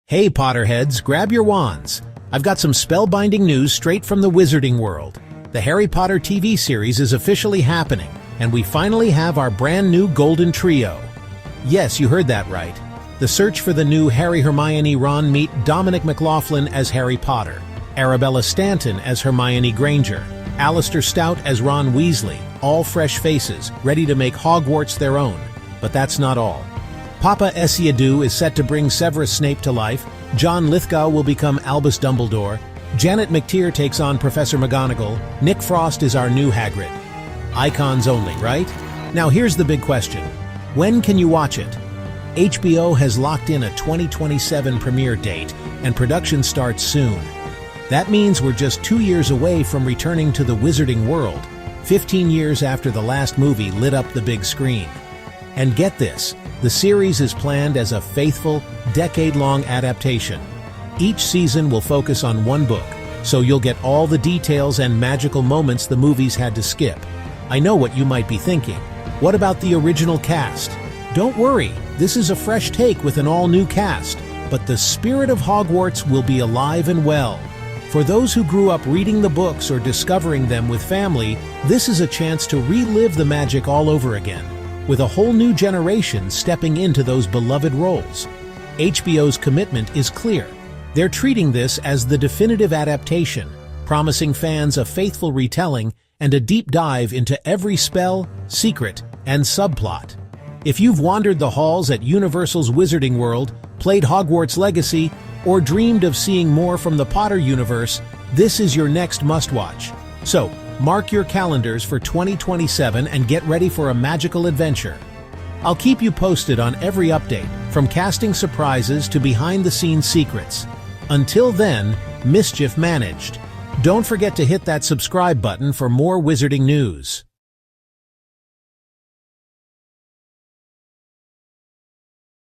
Hey Potterheads, grab your wands. I've got some spellbinding news straight from the wizarding world. The Harry Potter TV series is officially happening, and we finally have our brand new Golden Trio. Yes, you heard that right. The search for the new Harry, Hermione, Ron meet Dominic McLaughlin as Harry Potter, Arabella Stanton as Hermione Granger, Alistair Stout as Ron Weasley, all fresh faces, ready to make Hogwarts their own. But that's not all. Papa Esiaду is set to bring Severus Snape to life, John Lithgow will become Albus Dumbledore, Janet McTeer takes on Professor McGonagall, Nick Frost is our new Hagrid. Icons only, right? Now here's the big question. When can you watch it? HBO has locked in a 2027 premiere date, and production starts soon. That means we're just 2 years away from returning to the wizarding world, 15 years after the last movie lit up the big screen. And get this, the series is planned as a faithful, decade-long adaptation. Each season will focus on one book, so you'll get all the details and magical moments the movies had to skip. I know what you might be thinking. What about the original cast? Don't worry, this is a fresh take with an all-new cast, but the spirit of Hogwarts will be alive and well. For those who grew up reading the books or discovering them with family, this is a chance to relive the magic all over again, with a whole new generation stepping into those beloved roles. HBO's commitment is clear. They're treating this as the definitive adaptation, promising fans a faithful retelling and a deep dive into every spell, secret, and subplot. If you've wandered the halls at Universal's Wizarding World, played Hogwarts Legacy, or dreamed of seeing more from the Potter universe, this is your next must-watch. So, mark your calendars for 2027 and get ready for a magical adventure. I'll keep you posted on every update, from casting surprises to behind-the-scenes secrets. Until then, mischief managed. Don't forget to hit that subscribe button for more wizarding news.